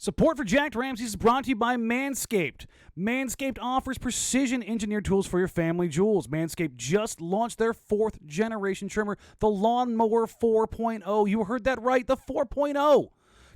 Support for Jacked Ramsays is brought to you by Manscaped. Manscaped offers precision-engineered tools for your family jewels. Manscaped just launched their 4th-generation trimmer, the Lawnmower 4.0. You heard that right, the 4.0.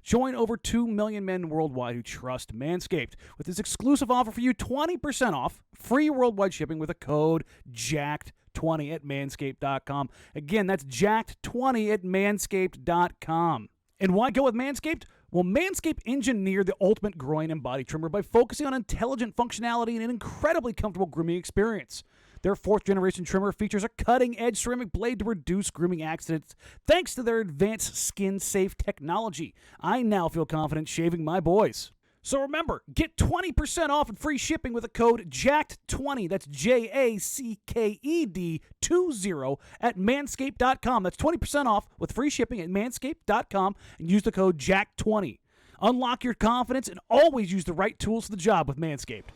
Join over 2 million men worldwide who trust Manscaped. With this exclusive offer for you, 20% off, free worldwide shipping with a code JACKED20 at manscaped.com. Again, that's JACKED20 at manscaped.com. And why go with Manscaped? Well, Manscaped engineered the ultimate groin and body trimmer by focusing on intelligent functionality and an incredibly comfortable grooming experience. Their 4th-generation trimmer features a cutting-edge ceramic blade to reduce grooming accidents thanks to their advanced skin-safe technology. I now feel confident shaving my boys. So remember, get 20% off and free shipping with a code JACKED20. That's JACKED20 at manscaped.com. That's 20% off with free shipping at manscaped.com and use the code JACKED20. Unlock your confidence and always use the right tools for the job with Manscaped.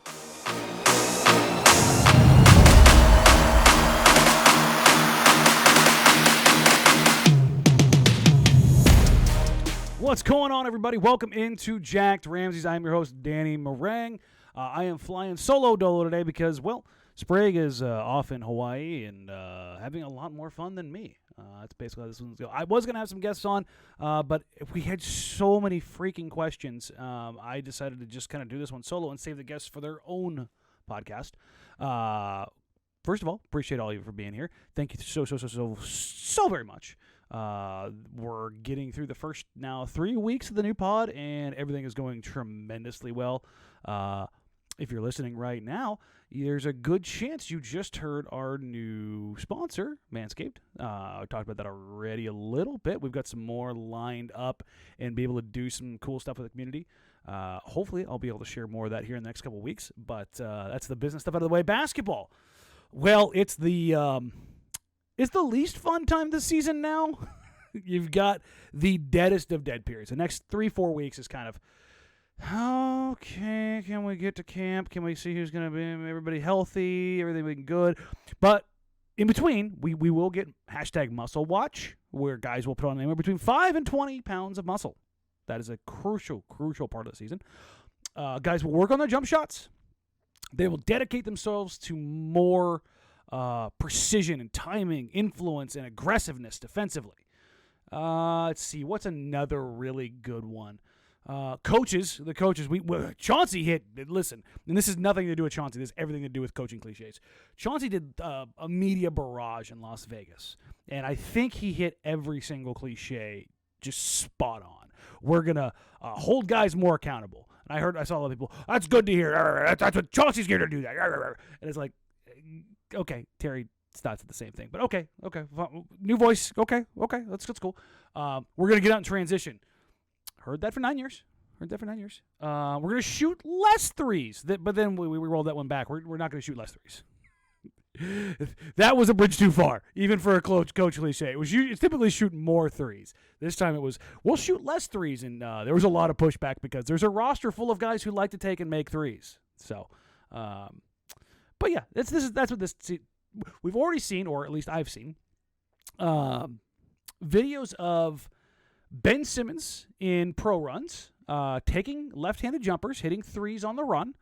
What's going on, everybody? Welcome into Jacked Ramsays. I'm your host, Danny Marang. I am flying solo dolo today because, well, Sprague is off in Hawaii and having a lot more fun than me. That's basically how this one's going. I was going to have some guests on, but we had so many freaking questions. I decided to just kind of do this one solo and save the guests for their own podcast. First of all, appreciate all of you for being here. Thank you so very much. We're getting through the first now 3 weeks of the new pod, and everything is going tremendously well. If you're listening right now, there's a good chance you just heard our new sponsor, Manscaped. I talked about that already a little bit. We've got some more lined up and be able to do some cool stuff with the community. Hopefully, I'll be able to share more of that here in the next couple of weeks, but that's the business stuff out of the way. Basketball. Well, it's the least fun time this season now. You've got the deadest of dead periods. The next 3-4 weeks is kind of, okay, can we get to camp? Can we see who's going to be everybody healthy, everything being good? But in between, we will get hashtag muscle watch, where guys will put on anywhere between 5 and 20 pounds of muscle. That is a crucial part of the season. Guys will work on their jump shots. They will dedicate themselves to more precision and timing, influence, and aggressiveness defensively. Let's see, what's another really good one? The coaches, Chauncey hit, listen, and this has nothing to do with Chauncey, this has everything to do with coaching cliches. Chauncey did a media barrage in Las Vegas, and I think he hit every single cliche just spot on. We're going to hold guys more accountable. And I saw a lot of people, that's good to hear. That's what Chauncey's here to do that. And it's like, okay, Terry Stotts did the same thing. But okay. New voice. Okay. That's cool. We're going to get out in transition. Heard that for 9 years. We're going to shoot less threes. But then we rolled that one back. We're not going to shoot less threes. That was a bridge too far, even for a coach cliche. It's typically shoot more threes. This time it was, we'll shoot less threes. And there was a lot of pushback because there's a roster full of guys who like to take and make threes. So, but yeah, that's what this. We've already seen, or at least I've seen, videos of Ben Simmons in pro runs, taking left-handed jumpers, hitting threes on the run.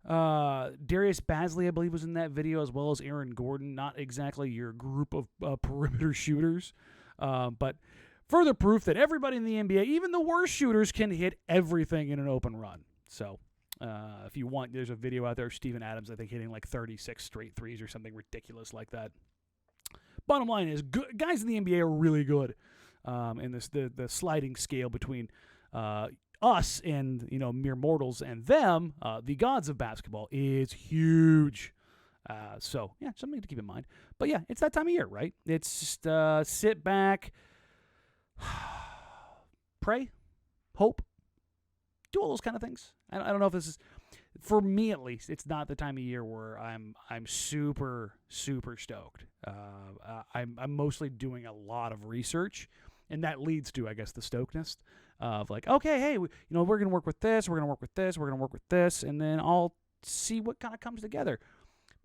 Darius Bazley, I believe, was in that video, as well as Aaron Gordon. Not exactly your group of perimeter shooters, but further proof that everybody in the NBA, even the worst shooters, can hit everything in an open run. So, if you want, there's a video out there of Steven Adams, I think, hitting like 36 straight threes or something ridiculous like that. Bottom line is, guys in the NBA are really good. And the sliding scale between us and mere mortals and them, the gods of basketball, is huge. So yeah, something to keep in mind. But yeah, it's that time of year, right? It's just sit back, pray, hope, do all those kind of things. I don't know if this is, for me at least, it's not the time of year where I'm super stoked. I'm mostly doing a lot of research. And that leads to, I guess, the stokedness of like, okay, hey, we're going to work with this, we're going to work with this, we're going to work with this, and then I'll see what kind of comes together.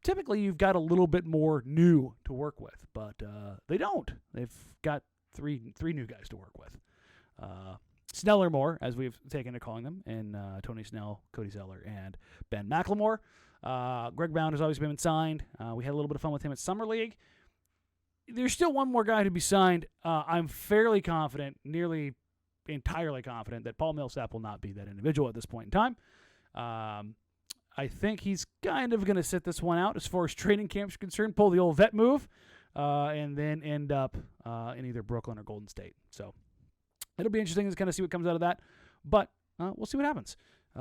Typically, you've got a little bit more new to work with, but they don't. They've got three new guys to work with. Sneller more, as we've taken to calling them, and Tony Snell, Cody Zeller, and Ben McLemore. Greg Brown has always been signed. We had a little bit of fun with him at Summer League. There's still one more guy to be signed. I'm fairly confident, nearly entirely confident, that Paul Millsap will not be that individual at this point in time. I think he's kind of going to sit this one out as far as training camps are concerned, pull the old vet move, and then end up in either Brooklyn or Golden State. So it'll be interesting to kind of see what comes out of that, but we'll see what happens.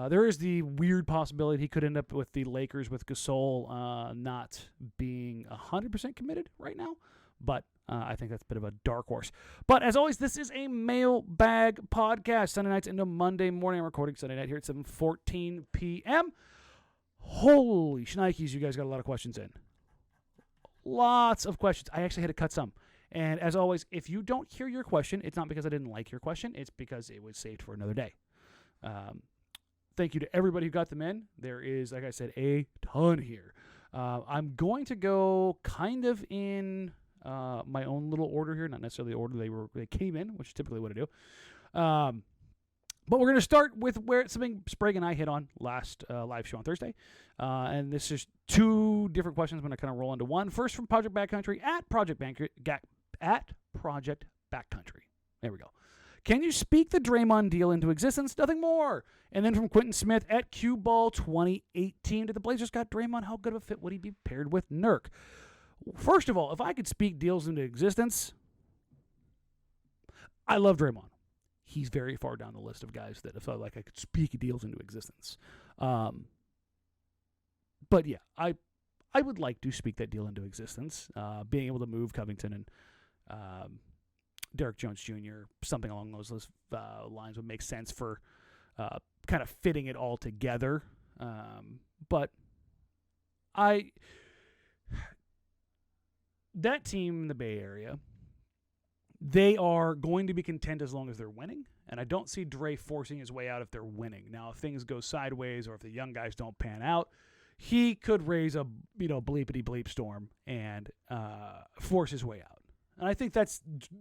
There is the weird possibility he could end up with the Lakers with Gasol not being 100% committed right now, but I think that's a bit of a dark horse. But as always, this is a Mailbag podcast. Sunday nights into Monday morning. I'm recording Sunday night here at 7:14 p.m. Holy shnikes, you guys got a lot of questions in. Lots of questions. I actually had to cut some. And as always, if you don't hear your question, it's not because I didn't like your question. It's because it was saved for another day. Thank you to everybody who got them in. There is, like I said, a ton here. I'm going to go kind of in my own little order here, not necessarily the order they came in, which is typically what I do. But we're going to start with where something Sprague and I hit on last live show on Thursday. And this is two different questions. I'm going to kind of roll into one. First from Project Backcountry at Project Backcountry. There we go. Can you speak the Draymond deal into existence? Nothing more. And then from Quentin Smith at Q Ball 2018. Did the Blazers got Draymond? How good of a fit would he be paired with Nurk? First of all, if I could speak deals into existence, I love Draymond. He's very far down the list of guys that I felt like I could speak deals into existence. But yeah, I would like to speak that deal into existence. Being able to move Covington and Derek Jones Jr., something along those lines would make sense for kind of fitting it all together. But that team in the Bay Area, they are going to be content as long as they're winning, and I don't see Dre forcing his way out if they're winning. Now, if things go sideways or if the young guys don't pan out, he could raise a bleepity-bleep storm and force his way out. And I think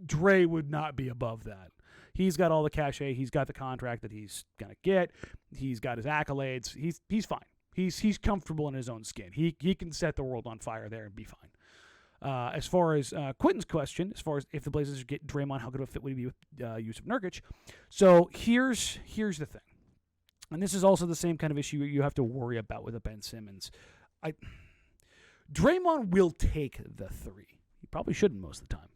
Dre would not be above that. He's got all the cachet. He's got the contract that he's going to get. He's got his accolades. He's fine. He's comfortable in his own skin. He can set the world on fire there and be fine. As far as Quentin's question, as far as if the Blazers get Draymond, how good of a fit would he be with Jusuf Nurkic? So here's the thing. And this is also the same kind of issue you have to worry about with a Ben Simmons. Draymond will take the three. He probably shouldn't most of the time,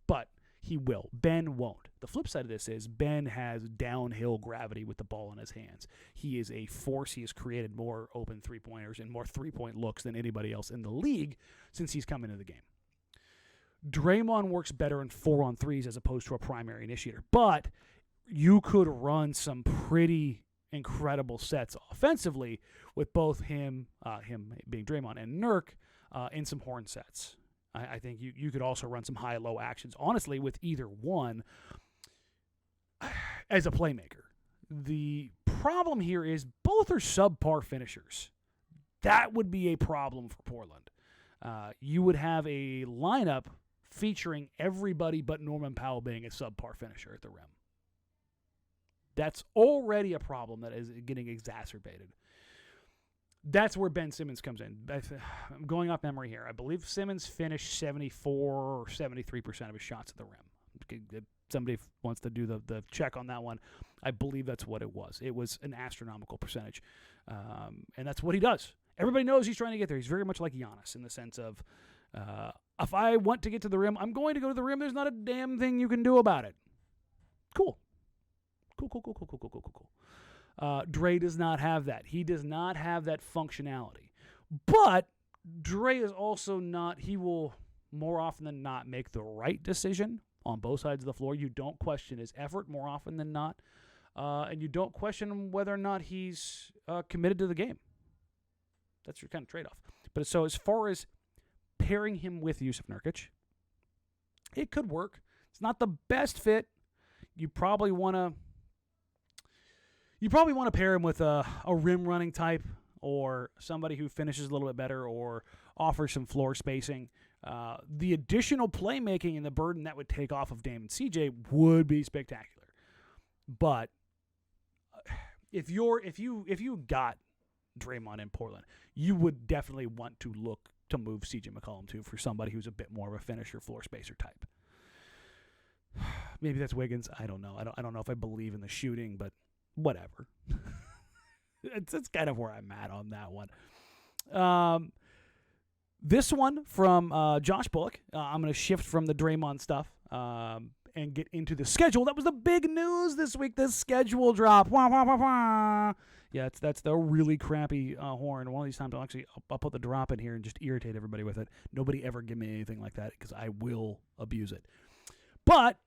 but he will. Ben won't. The flip side of this is Ben has downhill gravity with the ball in his hands. He is a force. He has created more open three-pointers and more three-point looks than anybody else in the league since he's come into the game. Draymond works better in 4-on-3s as opposed to a primary initiator, but you could run some pretty incredible sets offensively with both him being Draymond and Nurk in some horn sets. I think you could also run some high-low actions, honestly, with either one as a playmaker. The problem here is both are subpar finishers. That would be a problem for Portland. You would have a lineup featuring everybody but Norman Powell being a subpar finisher at the rim. That's already a problem that is getting exacerbated. That's where Ben Simmons comes in. I'm going off memory here. I believe Simmons finished 74 or 73% of his shots at the rim. If somebody wants to do the check on that one, I believe that's what it was. It was an astronomical percentage. And that's what he does. Everybody knows he's trying to get there. He's very much like Giannis in the sense of, if I want to get to the rim, I'm going to go to the rim. There's not a damn thing you can do about it. Cool. Dre does not have that. He does not have that functionality. But Dre is also not, he will more often than not make the right decision on both sides of the floor. You don't question his effort more often than not. And you don't question whether or not he's committed to the game. That's your kind of trade-off. But so as far as pairing him with Jusuf Nurkic, it could work. It's not the best fit. You probably want to pair him with a rim running type or somebody who finishes a little bit better or offers some floor spacing. The additional playmaking and the burden that would take off of Dame and CJ would be spectacular. But if you got Draymond in Portland, you would definitely want to look to move CJ McCollum too for somebody who's a bit more of a finisher, floor spacer type. Maybe that's Wiggins. I don't know. I don't know if I believe in the shooting, but whatever. It's kind of where I'm at on that one. This one from Josh Bullock. I'm going to shift from the Draymond stuff and get into the schedule. That was the big news this week, the schedule drop. Wah, wah, wah, wah. Yeah, that's the really crappy horn. One of these times I'll put the drop in here and just irritate everybody with it. Nobody ever give me anything like that because I will abuse it. But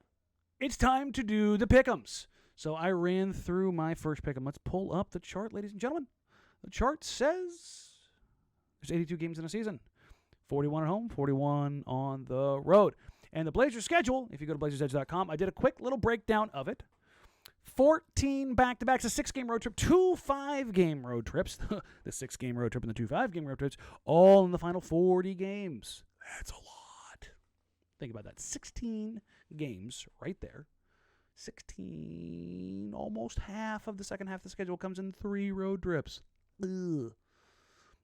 it's time to do the pick'ems. So I ran through my first pick'em. Let's pull up the chart, ladies and gentlemen. The chart says there's 82 games in a season. 41 at home, 41 on the road. And the Blazers schedule, if you go to blazersedge.com, I did a quick little breakdown of it. 14 back-to-backs, a 6-game road trip, 2 5-game road trips, the 6-game road trip and the 2 5-game road trips, all in the final 40 games. That's a lot. Think about that. 16 games right there. 16, almost half of the second half of the schedule comes in 3 road trips. Ugh.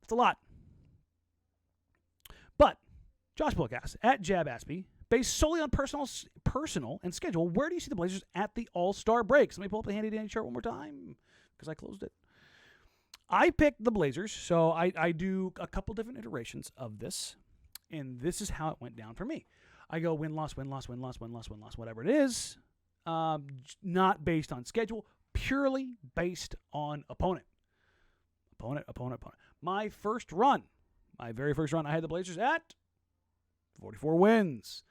That's a lot. But Josh Bullock asks, at Jab Aspie, based solely on personal and schedule, where do you see the Blazers at the All-Star break? So let me pull up the handy-dandy chart one more time because I closed it. I picked the Blazers, so I do a couple different iterations of this, and this is how it went down for me. I go win-loss, win-loss, win-loss, win-loss, win-loss, whatever it is, not based on schedule, purely based on opponent. Opponent. My very first run, I had the Blazers at 44 wins.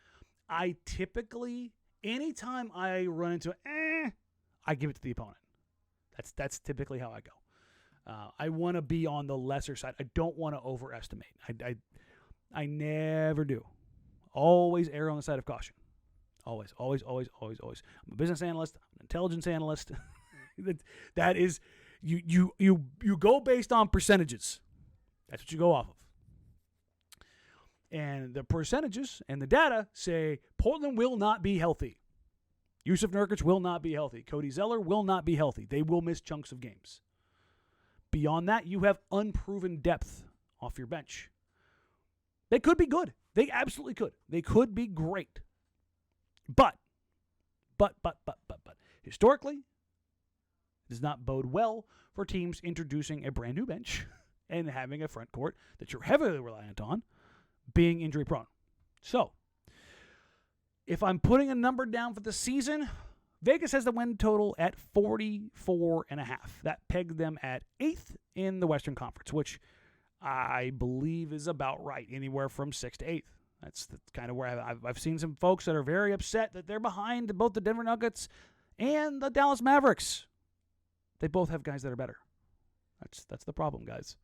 I typically, anytime I run into I give it to the opponent. That's typically how I go. I want to be on the lesser side. I don't want to overestimate. I never do. Always err on the side of caution. Always. I'm a business analyst. I'm an intelligence analyst. That is, you go based on percentages. That's what you go off of. And the percentages and the data say Portland will not be healthy. Yusuf Nurkic will not be healthy. Cody Zeller will not be healthy. They will miss chunks of games. Beyond that, you have unproven depth off your bench. They could be good. They absolutely could. They could be great. But, historically, it does not bode well for teams introducing a brand new bench and having a front court that you're heavily reliant on being injury prone. So, if I'm putting a number down for the season, Vegas has the win total at 44.5. That pegged them at 8th in the Western Conference, which I believe is about right, anywhere from 6th to 8th. That's kind of where I've seen some folks that are very upset that they're behind both the Denver Nuggets and the Dallas Mavericks. They both have guys that are better. That's the problem, guys.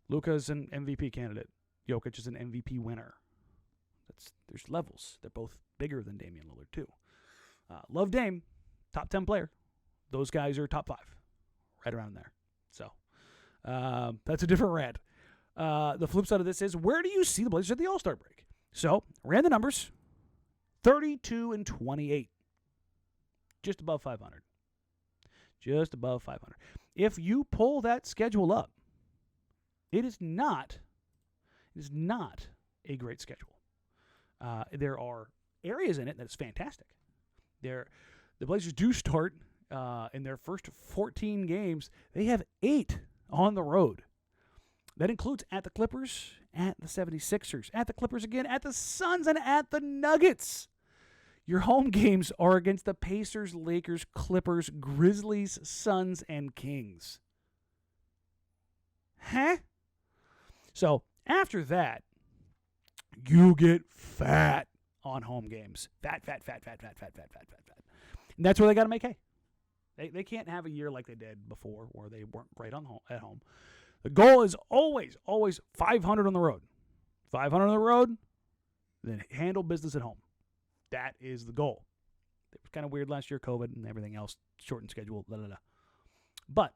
Luka's an MVP candidate. Jokic is an MVP winner. There's levels. They're both bigger than Damian Lillard, too. Love Dame, top 10 player. Those guys are top 5, right around there. So that's a different rant. The flip side of this is, where do you see the Blazers at the All-Star break? So, ran the numbers, 32-28, just above 500. Just above 500. If you pull that schedule up, it is not a great schedule. There are areas in it that is fantastic. The Blazers do start in their first 14 games. They have 8 on the road. That includes at the Clippers, at the 76ers, at the Clippers again, at the Suns, and at the Nuggets. Your home games are against the Pacers, Lakers, Clippers, Grizzlies, Suns, and Kings. Huh? So, after that, you get fat on home games. Fat. And that's where they got to make hay. They can't have a year like they did before where they weren't great at home. The goal is always 500 on the road. 500 on the road, then handle business at home. That is the goal. It was kind of weird last year, COVID and everything else, shortened schedule, But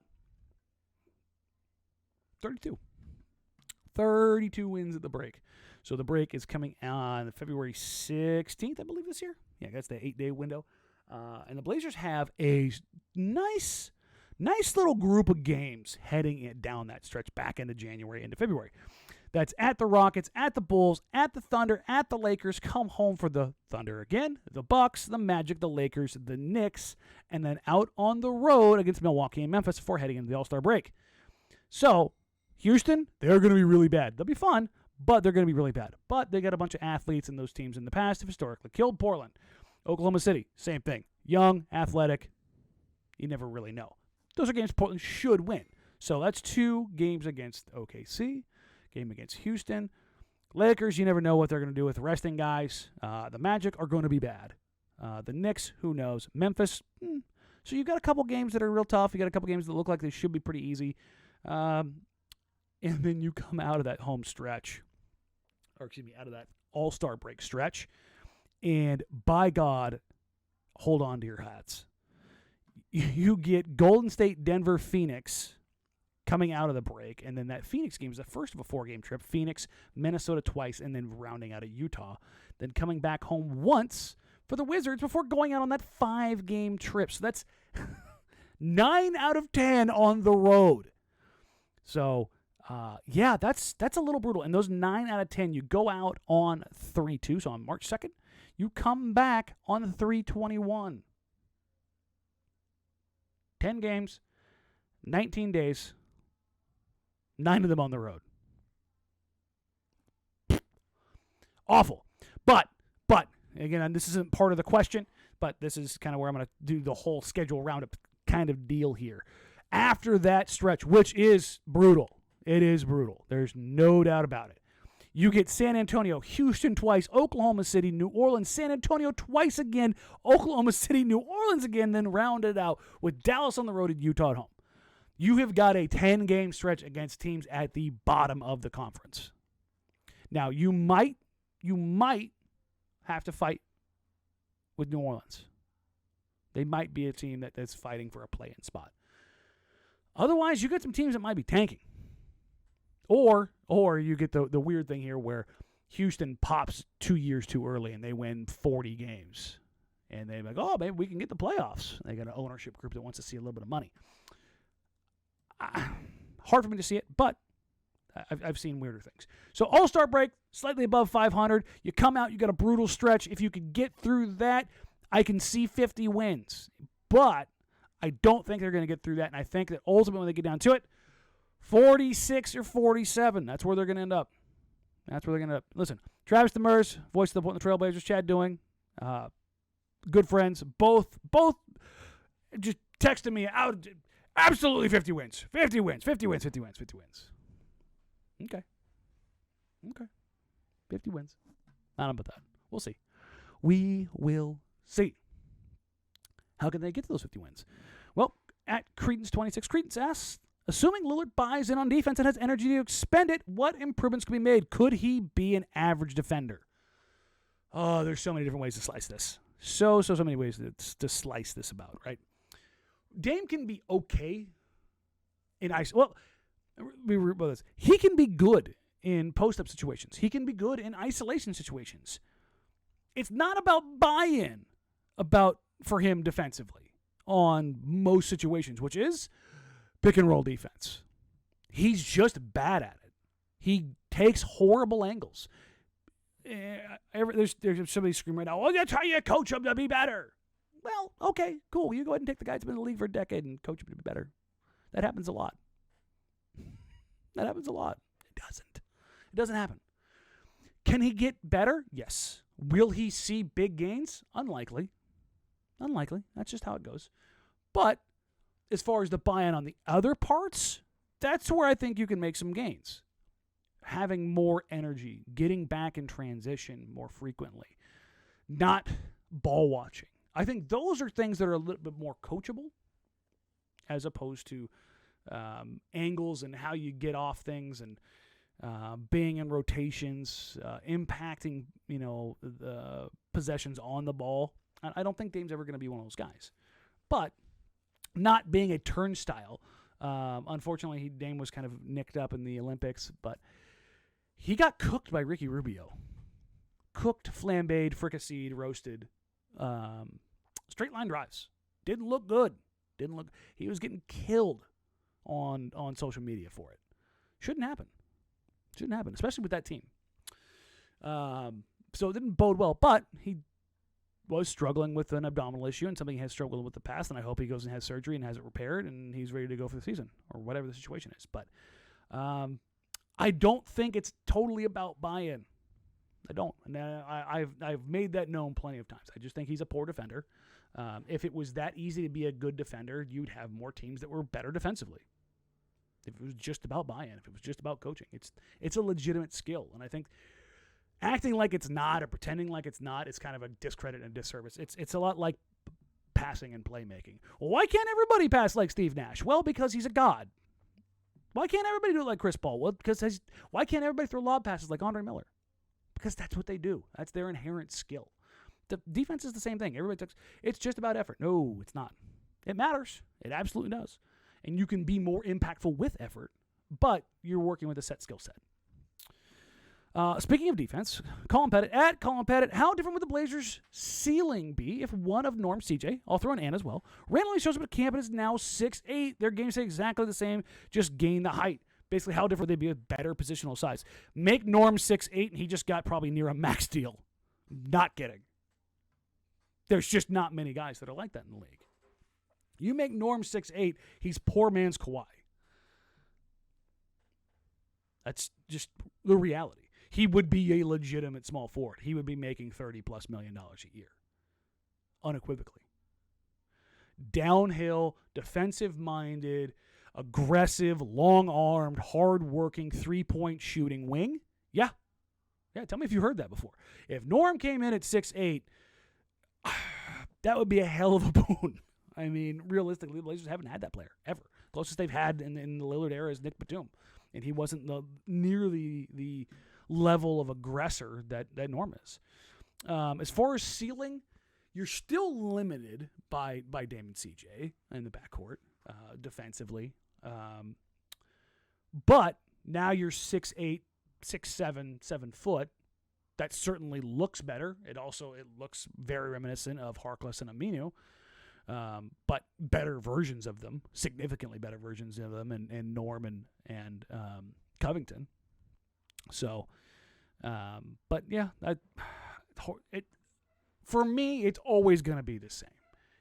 32 wins at the break. So the break is coming on February 16th, I believe, this year. Yeah, that's the 8-day window. And the Blazers have a nice little group of games heading down that stretch back into January, into February. That's at the Rockets, at the Bulls, at the Thunder, at the Lakers. Come home for the Thunder again, the Bucks, the Magic, the Lakers, the Knicks, and then out on the road against Milwaukee and Memphis before heading into the All-Star break. So, Houston, they're going to be really bad. They'll be fun, but they're going to be really bad. But they got a bunch of athletes, and those teams in the past have historically killed Portland. Oklahoma City, same thing. Young, athletic, you never really know. Those are games Portland should win. So that's 2 games against OKC. Game against Houston. Lakers, you never know what they're going to do with resting guys. The Magic are going to be bad. The Knicks, who knows? Memphis, so you've got a couple games that are real tough. You got a couple games that look like they should be pretty easy. And then you come out of that home stretch, out of that All-Star break stretch, and by God, hold on to your hats. You get Golden State, Denver, Phoenix coming out of the break, and then that Phoenix game is the first of a 4-game trip. Phoenix, Minnesota twice, and then rounding out of Utah. Then coming back home once for the Wizards before going out on that 5-game trip. So that's 9 out of 10 on the road. So, that's a little brutal. And those 9 out of 10, you go out on 3-2, so on March 2nd, you come back on 3/21. 10 games, 19 days, 9 of them on the road. Awful. But, again, this isn't part of the question, but this is kind of where I'm going to do the whole schedule roundup kind of deal here. After that stretch, which is brutal, it is brutal. There's no doubt about it. You get San Antonio, Houston twice, Oklahoma City, New Orleans, San Antonio twice again, Oklahoma City, New Orleans again, then rounded out with Dallas on the road and Utah at home. You have got a 10-game stretch against teams at the bottom of the conference. Now, you might have to fight with New Orleans. They might be a team that's fighting for a play-in spot. Otherwise, you get some teams that might be tanking. Or you get the weird thing here where Houston pops 2 years too early and they win 40 games. And they're like, oh, maybe we can get the playoffs. They got an ownership group that wants to see a little bit of money. Hard for me to see it, but I've seen weirder things. So All-Star break, slightly above 500. You come out, you got a brutal stretch. If you could get through that, I can see 50 wins. But I don't think they're going to get through that. And I think that ultimately when they get down to it, 46 or 47, that's where they're going to end up. Listen, Travis Demers, voice of the Portland Trailblazers, Chad Doing, good friends, both just texted me out. Absolutely 50 wins. 50 wins. Okay. 50 wins. I don't know about that. We'll see. We will see. How can they get to those 50 wins? Well, at Credence26, Credence asks, assuming Lillard buys in on defense and has energy to expend it, what improvements can be made? Could he be an average defender? Oh, there's so many different ways to slice this. So many ways to slice this about, right? Dame can be okay in ice. Well, he can be good in post-up situations. He can be good in isolation situations. It's not about buy-in for him defensively on most situations, which is pick-and-roll defense. He's just bad at it. He takes horrible angles. There's somebody screaming right now, oh, that's how you coach him to be better. Well, okay, cool. You go ahead and take the guy that's been in the league for a decade and coach him to be better. That happens a lot. It doesn't happen. Can he get better? Yes. Will he see big gains? Unlikely. That's just how it goes. But as far as the buy-in on the other parts, that's where I think you can make some gains. Having more energy, getting back in transition more frequently, not ball watching. I think those are things that are a little bit more coachable as opposed to angles and how you get off things and being in rotations, impacting, the possessions on the ball. I don't think Dame's ever going to be one of those guys. But not being a turnstile, unfortunately, Dame was kind of nicked up in the Olympics, but he got cooked by Ricky Rubio. Cooked, flambéed, fricasseed, roasted. Straight line drives. Didn't look good. He was getting killed on social media for it. Shouldn't happen, especially with that team. So it didn't bode well, but he was struggling with an abdominal issue and something he has struggled with the past, and I hope he goes and has surgery and has it repaired and he's ready to go for the season or whatever the situation is. But I don't think it's totally about buy-in. I don't. And I've made that known plenty of times. I just think he's a poor defender. If it was that easy to be a good defender, you'd have more teams that were better defensively. If it was just about buy-in, if it was just about coaching, it's a legitimate skill, and I think acting like it's not or pretending like it's not is kind of a discredit and a disservice. It's a lot like passing and playmaking. Well, why can't everybody pass like Steve Nash? Well, because he's a god. Why can't everybody do it like Chris Paul? Well, why can't everybody throw lob passes like Andre Miller? Because that's what they do. That's their inherent skill. The defense is the same thing. It's just about effort. No, it's not. It matters. It absolutely does. And you can be more impactful with effort, but you're working with a set skill set. Speaking of defense, Colin Pettit, how different would the Blazers' ceiling be if one of Norm CJ, I'll throw in Ann as well, randomly shows up at camp and is now 6'8"? Their games stay exactly the same, just gain the height. Basically, how different would they be with better positional size? Make Norm 6'8", and he just got probably near a max deal. Not kidding. There's just not many guys that are like that in the league. You make Norm 6'8", he's poor man's Kawhi. That's just the reality. He would be a legitimate small forward. He would be making $30+ million a year. Unequivocally. Downhill, defensive-minded, aggressive, long-armed, hard-working, three-point shooting wing. Yeah, tell me if you heard that before. If Norm came in at 6'8", that would be a hell of a boon. I mean, realistically, the Blazers haven't had that player ever. Closest they've had in the Lillard era is Nick Batum, and he wasn't nearly the level of aggressor that Norm is. As far as ceiling, you're still limited by Damian CJ in the backcourt defensively, but now you're 6'8", 6'7", 7 foot. That certainly looks better. It looks very reminiscent of Harkless and Aminu. But better versions of them, significantly better versions of them, and Norm and Covington. So, but yeah, for me, it's always going to be the same.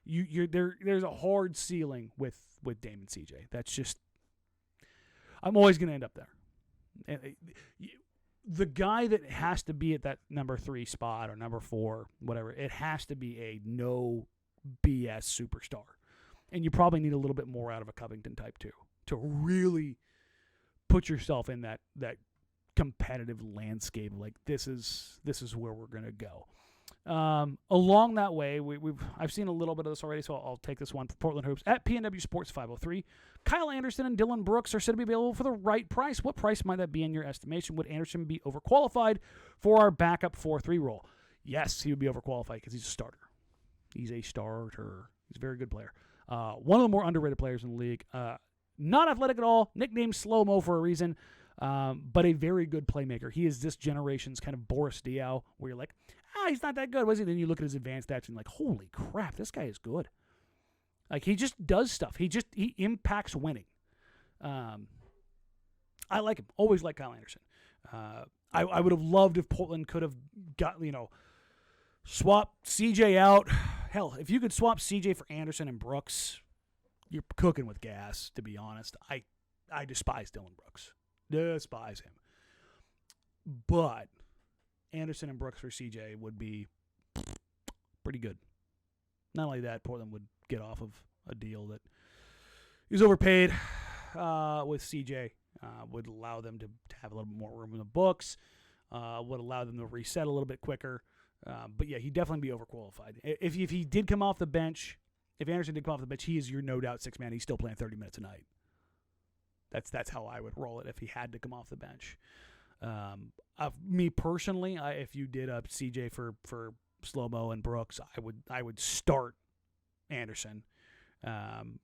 There's a hard ceiling with Damian CJ. That's just, I'm always going to end up there. The guy that has to be at that number 3 spot or number 4, whatever, it has to be a no BS superstar. And you probably need a little bit more out of a Covington type too, to really put yourself in that competitive landscape. Like this is where we're going to go. Along that way, I've seen a little bit of this already, so I'll take this one for Portland Hoops. At PNW Sports 503, Kyle Anderson and Dillon Brooks are said to be available for the right price. What price might that be in your estimation? Would Anderson be overqualified for our backup 4-3 role? Yes, he would be overqualified because he's a starter. He's a starter. He's a very good player. One of the more underrated players in the league. Not athletic at all. Nicknamed Slow-Mo for a reason. But a very good playmaker. He is this generation's kind of Boris Diaw, where you're like, he's not that good, was he? Then you look at his advanced stats and you're like, holy crap, this guy is good. Like, he just does stuff. He impacts winning. I like him. Always like Kyle Anderson. I would have loved if Portland could have got, swapped CJ out. Hell, if you could swap CJ for Anderson and Brooks, you're cooking with gas, to be honest. I despise Dillon Brooks. Despise him. But Anderson and Brooks for CJ would be pretty good. Not only that, Portland would get off of a deal that is overpaid with CJ. Would allow them to have a little bit more room in the books. Would allow them to reset a little bit quicker. But yeah, he'd definitely be overqualified. If he did come off the bench, if Anderson did come off the bench, he is your no doubt 6 man. He's still playing 30 minutes a night. That's how I would roll it if he had to come off the bench. Me personally, if you did up CJ for Slow-Mo and Brooks, I would start Anderson,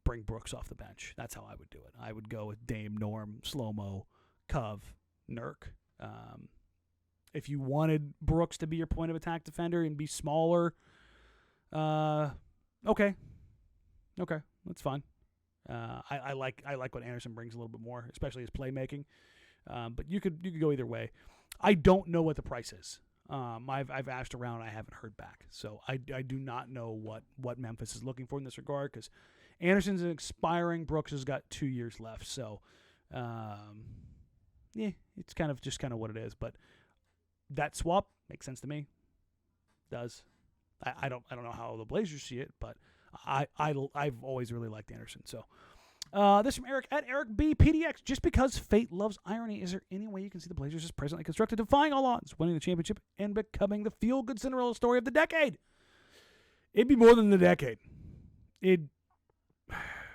bring Brooks off the bench. That's how I would do it. I would go with Dame, Norm, Slow-Mo, Cov, Nurk. If you wanted Brooks to be your point of attack defender and be smaller, Okay, that's fine. I like what Anderson brings a little bit more, especially his playmaking. But you could go either way. I don't know what the price is. I've asked around and I haven't heard back, so I do not know what Memphis is looking for in this regard, because Anderson's expiring. Brooks has got 2 years left, so it's kind of what it is. But that swap makes sense to me. Does. I don't know how the Blazers see it, but I've always really liked Anderson. So this from Eric at Eric B PDX. Just because fate loves irony, is there any way you can see the Blazers as presently constructed, defying all odds, winning the championship, and becoming the feel-good Cinderella story of the decade? It'd be more than the decade.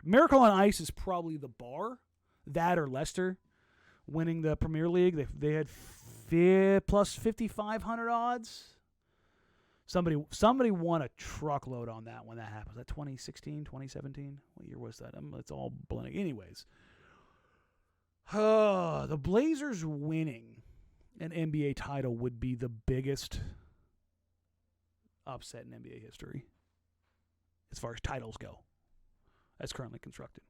Miracle on Ice is probably the bar. That or Leicester winning the Premier League. They had plus 5,500 odds. Somebody won a truckload on that when that happened. Was that 2016, 2017? What year was that? It's all blending. Anyways, the Blazers winning an NBA title would be the biggest upset in NBA history as far as titles go, as currently constructed.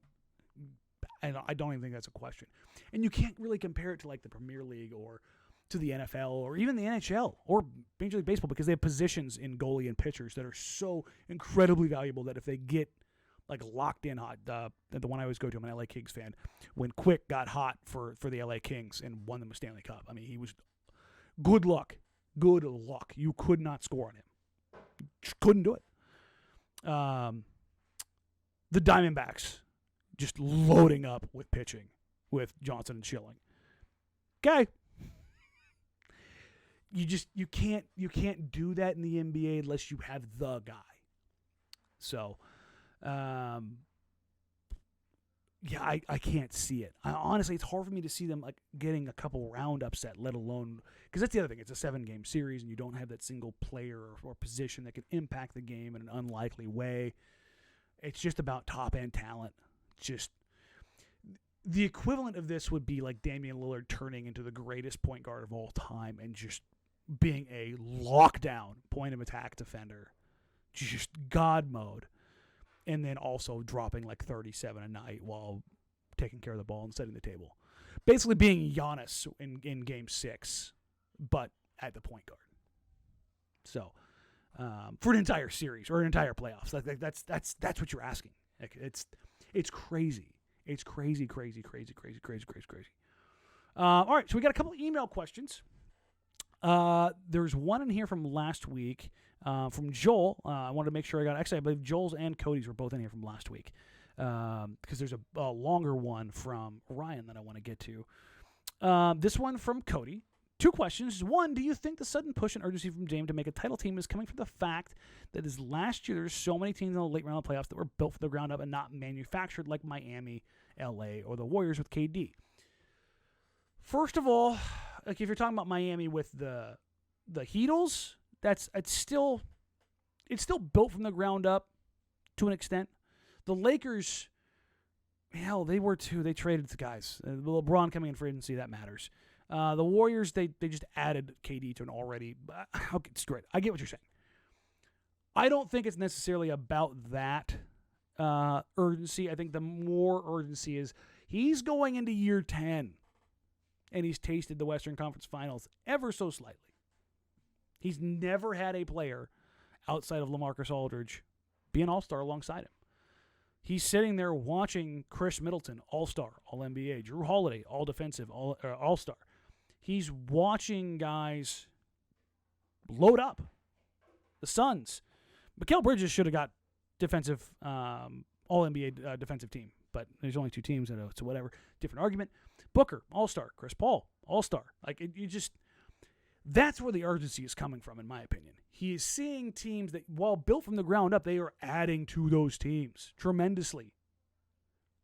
And I don't even think that's a question. And you can't really compare it to like the Premier League or to the NFL or even the NHL or Major League Baseball, because they have positions in goalie and pitchers that are so incredibly valuable that if they get like locked in hot, the one I always go to, I'm an LA Kings fan, when Quick got hot for the LA Kings and won them a Stanley Cup. I mean, he was good luck. You could not score on him. Just couldn't do it. The Diamondbacks just loading up with pitching with Johnson and Schilling. Okay. You can't do that in the NBA unless you have the guy. So, I can't see it. Honestly, it's hard for me to see them like getting a couple round upset, let alone, because that's the other thing. It's a 7-game series, and you don't have that single player or position that can impact the game in an unlikely way. It's just about top end talent. Just the equivalent of this would be like Damian Lillard turning into the greatest point guard of all time and just being a lockdown point of attack defender, just God mode, and then also dropping like 37 a night while taking care of the ball and setting the table. Basically being Giannis in Game 6, but at the point guard. So for an entire series or an entire playoffs, that's what you're asking. Like, it's crazy. It's crazy. All right, so we got a couple of email questions. There's one in here from last week from Joel. I wanted to make sure I believe Joel's and Cody's were both in here from last week, because there's a longer one from Ryan that I want to get to. This one from Cody. 2 questions. 1, do you think the sudden push and urgency from Dame to make a title team is coming from the fact that this last year there's so many teams in the late round of playoffs that were built from the ground up and not manufactured, like Miami, LA, or the Warriors with KD? First of all, like if you're talking about Miami with the Heatles, it's still built from the ground up to an extent. The Lakers, hell, they were too. They traded the guys. LeBron coming in for agency, that matters. The Warriors, they just added KD to an already. Okay, it's great. I get what you're saying. I don't think it's necessarily about that urgency. I think the more urgency is he's going into year 10. And he's tasted the Western Conference Finals ever so slightly. He's never had a player outside of LaMarcus Aldridge be an all-star alongside him. He's sitting there watching Khris Middleton, all-star, all-NBA, Drew Holiday, all-defensive, all-star. He's watching guys load up. The Suns. Mikal Bridges should have got defensive, all-NBA defensive team. But there's only 2 teams, so whatever. Different argument. Booker, all-star. Chris Paul, all-star. Like, that's where the urgency is coming from, in my opinion. He is seeing teams that, while built from the ground up, they are adding to those teams tremendously.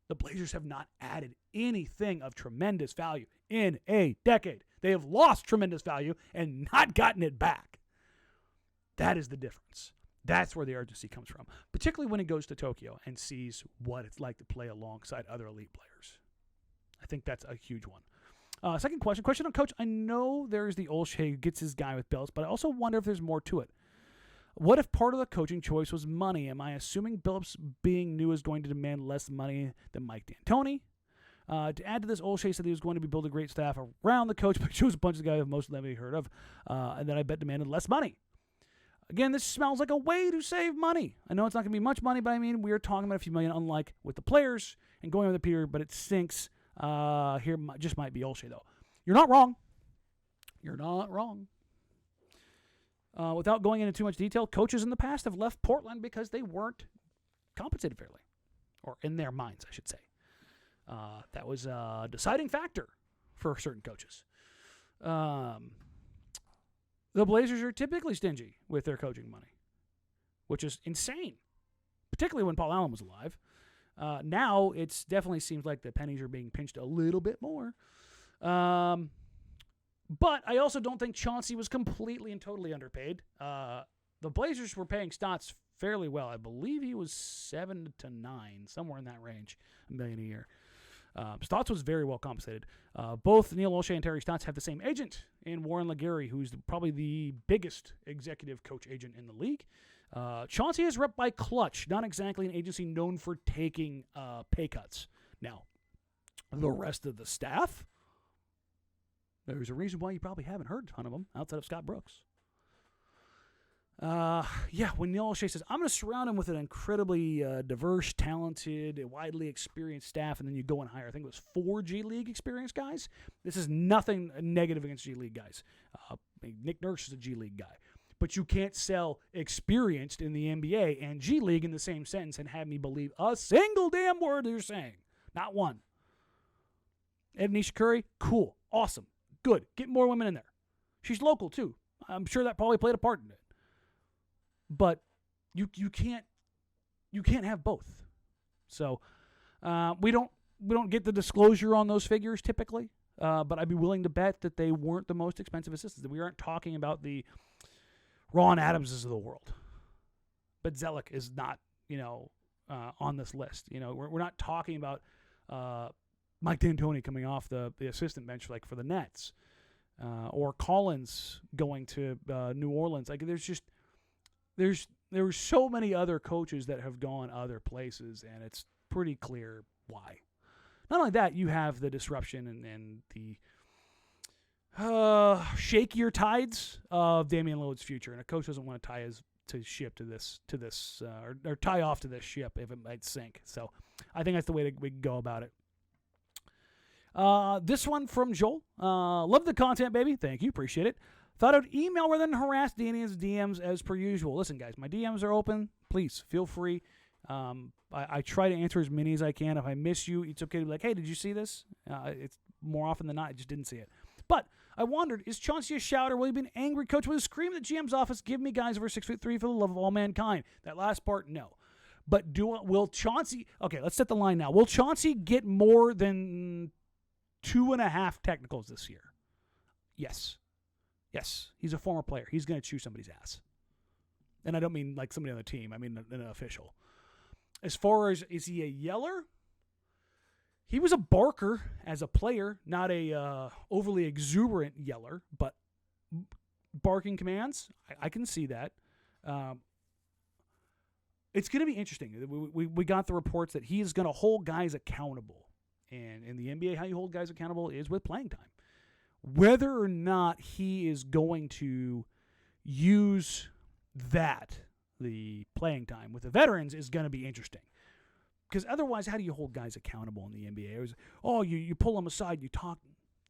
The Blazers have not added anything of tremendous value in a decade. They have lost tremendous value and not gotten it back. That is the difference. That's where the urgency comes from, particularly when he goes to Tokyo and sees what it's like to play alongside other elite players. I think that's a huge one. Second question on Coach. I know there's the old Shea who gets his guy with belts, but I also wonder if there's more to it. What if part of the coaching choice was money? Am I assuming Billups being new is going to demand less money than Mike D'Antoni? To add to this, Olshey said he was going to be building a great staff around the coach, but chose a bunch of guys most of them heard of, and then I bet demanded less money. Again, this smells like a way to save money. I know it's not going to be much money, but I mean, we're talking about a few million, unlike with the players and going over the Peter, but it stinks. Here just might be Olshey, though. You're not wrong. You're not wrong. Without going into too much detail, coaches in the past have left Portland because they weren't compensated fairly, or in their minds, I should say. That was a deciding factor for certain coaches. The Blazers are typically stingy with their coaching money, which is insane, particularly when Paul Allen was alive. Now it definitely seems like the pennies are being pinched a little bit more. But I also don't think Chauncey was completely and totally underpaid. The Blazers were paying Stotts fairly well. I believe he was 7 to 9, somewhere in that range, $1 million a year. Stotts was very well compensated. Both Neil Olshey and Terry Stotts have the same agent in Warren Legary, who's probably the biggest executive coach agent in the league. Chauncey is rep by Clutch, not exactly an agency known for taking pay cuts. Now, the rest of the staff, there's a reason why you probably haven't heard a ton of them outside of Scott Brooks. When Neil Olshey says, I'm going to surround him with an incredibly diverse, talented, widely experienced staff, and then you go and hire, I think it was 4 G League experienced guys. This is nothing negative against G League guys. Nick Nurse is a G League guy. But you can't sell experienced in the NBA and G League in the same sentence and have me believe a single damn word you're saying. Not one. Ednisha Curry, cool, awesome, good. Get more women in there. She's local, too. I'm sure that probably played a part in it. But you can't have both. So we don't get the disclosure on those figures typically. But I'd be willing to bet that they weren't the most expensive assistants. That we aren't talking about the Ron Adamses of the world. But Zelik is not on this list. We're not talking about Mike D'Antoni coming off the assistant bench like for the Nets, or Collins going to New Orleans. Like there were so many other coaches that have gone other places, and it's pretty clear why. Not only that, you have the disruption and the shakier tides of Damian Lillard's future, and a coach doesn't want to tie his ship to this or tie off to this ship if it might sink. So I think that's the way we can go about it. This one from Joel. Love the content, baby. Thank you. Appreciate it. Thought I'd email rather than harass Danny's DMs as per usual. Listen, guys, my DMs are open. Please feel free. I try to answer as many as I can. If I miss you, it's okay to be like, hey, did you see this? It's more often than not, I just didn't see it. But I wondered, is Chauncey a shouter? Will he be an angry coach? Will he scream at the GM's office, give me guys over 6'3" for the love of all mankind? That last part, no. But will Chauncey, okay, let's set the line now. Will Chauncey get more than 2.5 technicals this year? Yes. Yes, he's a former player. He's going to chew somebody's ass. And I don't mean like somebody on the team. I mean an official. As far as, is he a yeller? He was a barker as a player, not a overly exuberant yeller, but barking commands, I can see that. It's going to be interesting. We got the reports that he is going to hold guys accountable. And in the NBA, how you hold guys accountable is with playing time. Whether or not he is going to use that, the playing time with the veterans, is going to be interesting. Because otherwise, how do you hold guys accountable in the NBA? It was, you pull them aside, you talk.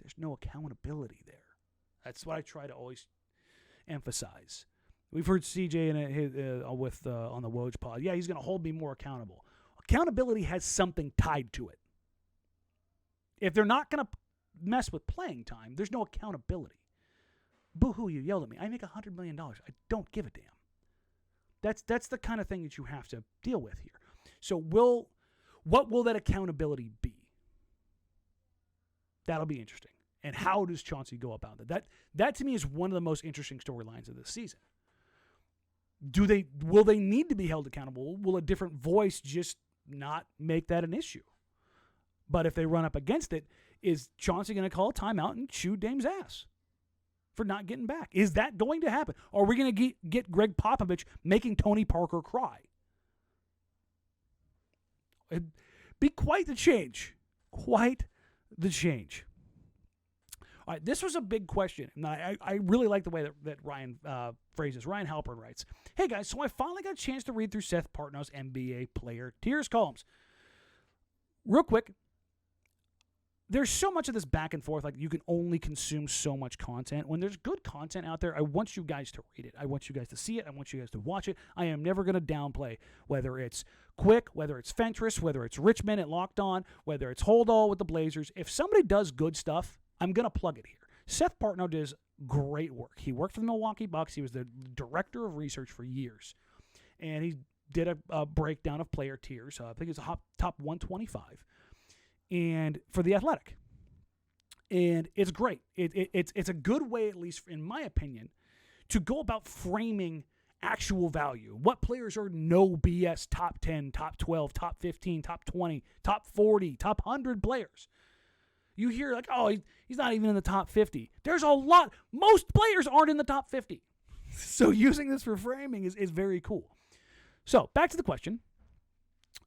There's no accountability there. That's what I try to always emphasize. We've heard CJ on the Woj pod. Yeah, he's going to hold me more accountable. Accountability has something tied to it. If they're not going to mess with playing time, there's no accountability. Boo-hoo, you yelled at me. I make $100 million. I don't give a damn. That's the kind of thing that you have to deal with here. So what will that accountability be? That'll be interesting. And how does Chauncey go about that? That to me is one of the most interesting storylines of this season. Will they need to be held accountable? Will a different voice just not make that an issue? But if they run up against it, is Chauncey going to call a timeout and chew Dame's ass for not getting back. Is that going to happen? Are we going to get Greg Popovich making Tony Parker cry? It'd be quite the change. Quite the change. All right, this was a big question, and I really like the way that Ryan phrases. Ryan Halpern writes, "Hey guys, so I finally got a chance to read through Seth Partnow's NBA player tiers columns. Real quick, there's so much of this back and forth, like you can only consume so much content. When there's good content out there, I want you guys to read it. I want you guys to see it. I want you guys to watch it. I am never going to downplay whether it's Quick, whether it's Fentress, whether it's Richmond at Locked On, whether it's Hold All with the Blazers. If somebody does good stuff, I'm going to plug it here. Seth Partnow does great work. He worked for the Milwaukee Bucks. He was the director of research for years. And he did a breakdown of player tiers. I think it's a top 125. And for The Athletic. And it's great. It's a good way, at least in my opinion, to go about framing actual value. What players are no BS top 10, top 12, top 15, top 20, top 40, top 100 players. You hear like, oh, he's not even in the top 50. There's a lot. Most players aren't in the top 50. So using this for framing is very cool. So back to the question.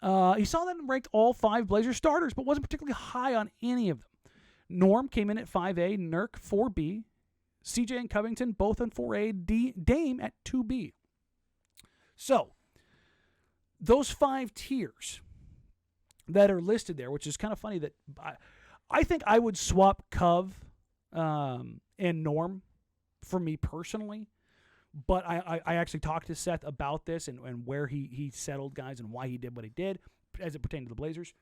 He saw that and ranked all 5 Blazers starters, but wasn't particularly high on any of them. Norm came in at 5A, Nurk 4B, CJ and Covington both on 4A, Dame at 2B. So those 5 tiers that are listed there, which is kind of funny that I think I would swap Cov and Norm for me personally. But I actually talked to Seth about this and where he settled guys and why he did what he did as it pertained to the Blazers.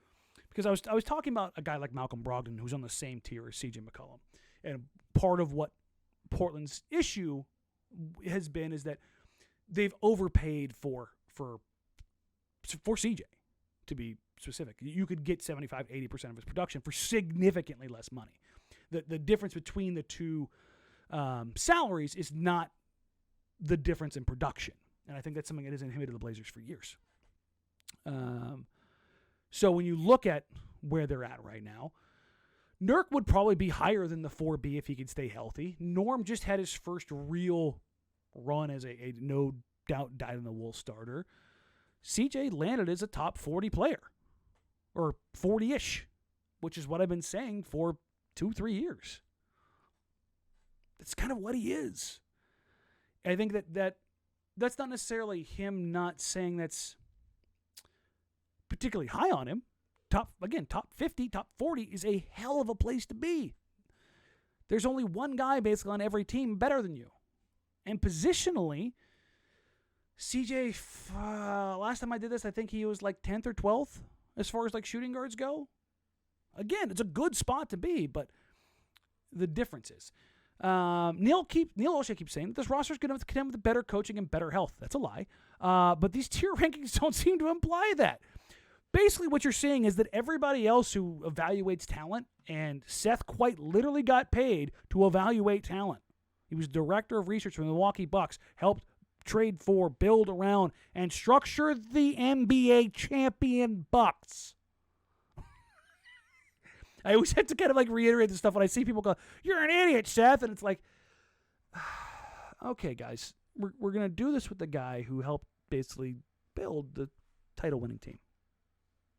Because I was talking about a guy like Malcolm Brogdon who's on the same tier as CJ McCollum. And part of what Portland's issue has been is that they've overpaid for CJ, to be specific. You could get 75-80% of his production for significantly less money. The difference between the two salaries is not the difference in production. And I think that's something that has inhibited the Blazers for years. So when you look at where they're at right now, Nurk would probably be higher than the 4B if he could stay healthy. Norm just had his first real run as a no doubt dyed-in-the-wool starter. CJ landed as a top 40 player, or 40-ish, which is what I've been saying for 2-3 years. That's kind of what he is. I think that's not necessarily him not saying that's particularly high on him. Top 50, top 40 is a hell of a place to be. There's only one guy basically on every team better than you. And positionally, CJ, last time I did this, I think he was like 10th or 12th as far as like shooting guards go. Again, it's a good spot to be, but the difference is. Neil O'Shea keeps saying that this roster is going to contend with better coaching and better health. That's a lie. But these tier rankings don't seem to imply that. Basically, what you're seeing is that everybody else who evaluates talent, and Seth quite literally got paid to evaluate talent. He was director of research for the Milwaukee Bucks, helped trade for, build around, and structure the NBA champion Bucks. I always have to kind of like reiterate this stuff when I see people go, "You're an idiot, Seth," and it's like, okay, guys, we're gonna do this with the guy who helped basically build the title-winning team.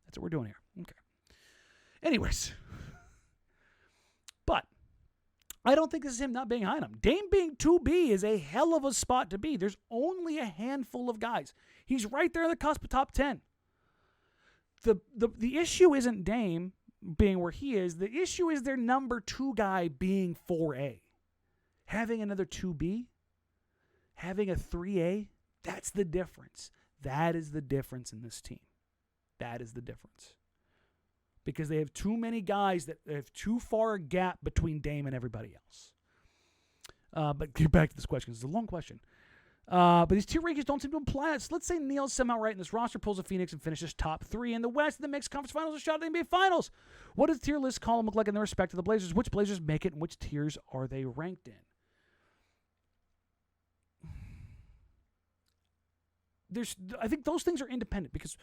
That's what we're doing here. Okay. Anyways, but I don't think this is him not being high on him. Dame being 2B is a hell of a spot to be. There's only a handful of guys. He's right there on the cusp of top 10. The issue isn't Dame being where he is. The issue is their number 2 guy being 4A. Having another 2B, having a 3A, that's the difference. That is the difference in this team. That is the difference. Because they have too many guys that have too far a gap between Dame and everybody else. But get back to this question. It's a long question. But these tier rankings don't seem to imply it. So let's say Neil's somehow right and this roster pulls a Phoenix and finishes top 3 in the West in the mixed conference finals and shot at the NBA Finals. What does the tier list column look like in the respect of the Blazers? Which Blazers make it and which tiers are they ranked in? I think those things are independent because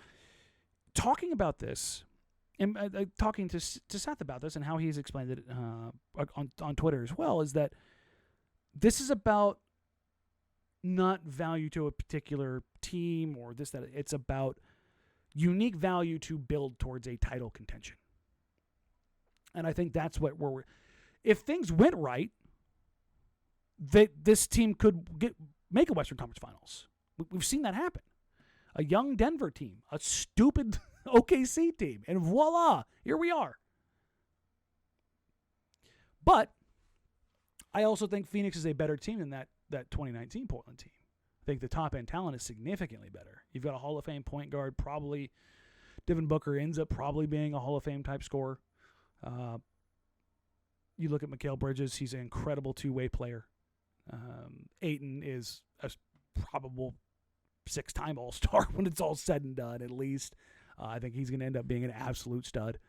talking about this and talking to Seth about this and how he's explained it on Twitter as well is that this is about not value to a particular team or this, that. It's about unique value to build towards a title contention. And I think that's what we're... If things went right, this team could make a Western Conference Finals. We've seen that happen. A young Denver team, a stupid OKC team, and voila, here we are. But I also think Phoenix is a better team than that 2019 Portland team. I think the top-end talent is significantly better. You've got a Hall of Fame point guard, probably Devin Booker ends up probably being a Hall of Fame type scorer. You look at Mikal Bridges, he's an incredible two-way player. Ayton is a probable 6-time All-Star when it's all said and done, at least. I think he's going to end up being an absolute stud.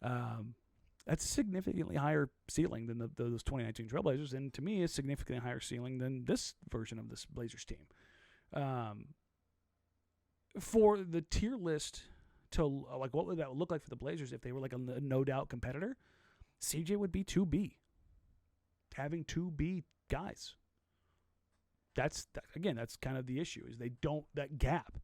That's a significantly higher ceiling than those 2019 Trailblazers, and to me, a significantly higher ceiling than this version of this Blazers team. For the tier list to, like, what would that look like for the Blazers if they were like a no-doubt competitor? CJ would be 2B. Having 2B guys. That's kind of the issue, is they don't, that gap.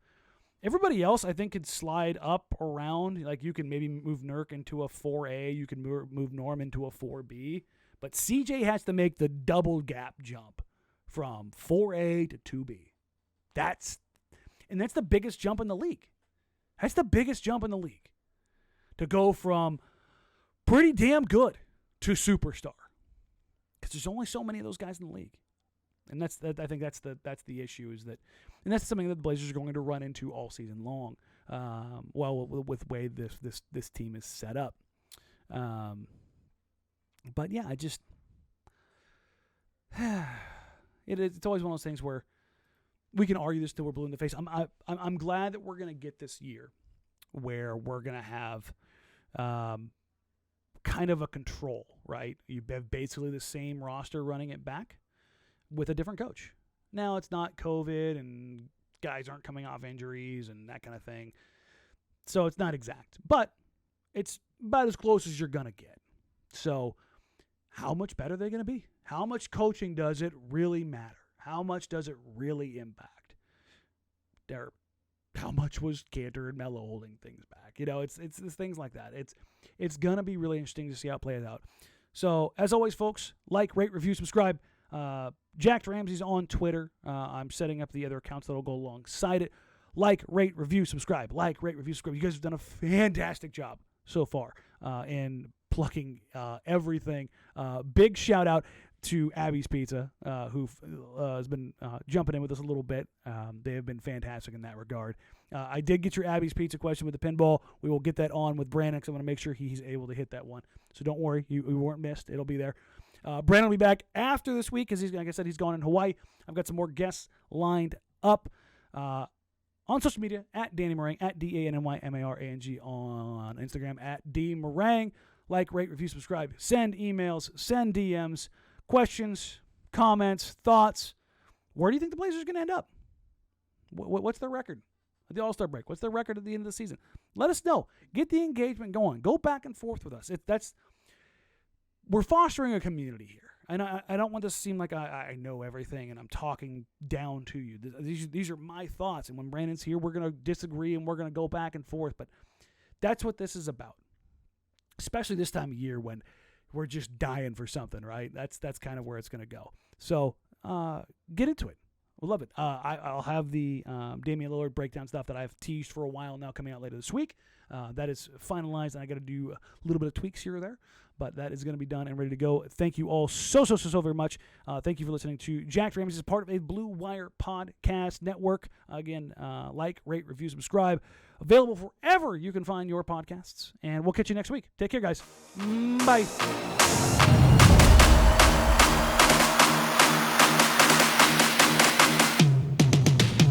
Everybody else, I think, could slide up around. Like, you can maybe move Nurk into a 4A. You can move Norm into a 4B. But CJ has to make the double gap jump from 4A to 2B. That's the biggest jump in the league. That's the biggest jump in the league. To go from pretty damn good to superstar. Because there's only so many of those guys in the league. And I think that's the issue, is that, and that's something that the Blazers are going to run into all season long. With the way this team is set up. But yeah, it's always one of those things where we can argue this till we're blue in the face. I'm glad that we're going to get this year where we're going to have kind of a control, right? You have basically the same roster running it back with a different coach. Now, it's not COVID and guys aren't coming off injuries and that kind of thing. So it's not exact, but it's about as close as you're going to get. So how much better are they going to be? How much coaching does it really matter? How much does it really impact? How much was Cantor and Melo holding things back? It's things like that. It's going to be really interesting to see how it plays out. So, as always, folks, like, rate, review, subscribe. Jacked Ramsays on Twitter. I'm setting up the other accounts that will go alongside it. Like, rate, review, subscribe. Like, rate, review, subscribe. You guys have done a fantastic job so far in plucking everything. Big shout out to Abby's Pizza, who has been jumping in with us a little bit. They have been fantastic in that regard. I did get your Abby's Pizza question with the pinball. We will get that on with Brandon, because I want to make sure he's able to hit that one. So don't worry, you weren't missed. It'll be there. Brandon will be back after this week, because like I said, he's gone in Hawaii. I've got some more guests lined up on social media, at Danny Marang, at DANNYMARANG on Instagram, at DMarang. Like, rate, review, subscribe. Send emails, send DMs, questions, comments, thoughts. Where do you think the Blazers are going to end up? What's their record at the All-Star break? What's their record at the end of the season? Let us know. Get the engagement going. Go back and forth with us. We're fostering a community here. And I don't want this to seem like I know everything and I'm talking down to you. These are my thoughts. And when Brandon's here, we're going to disagree and we're going to go back and forth. But that's what this is about. Especially this time of year when we're just dying for something, right? That's kind of where it's going to go. So get into it. We'll love it. I'll have the Damian Lillard breakdown stuff that I've teased for a while now coming out later this week. That is finalized, and I got to do a little bit of tweaks here or there, but that is going to be done and ready to go. Thank you all so very much. Thank you for listening to Jacked Ramsays, part of a Blue Wire podcast network. Again, like, rate, review, subscribe. Available wherever you can find your podcasts, and we'll catch you next week. Take care, guys. Bye.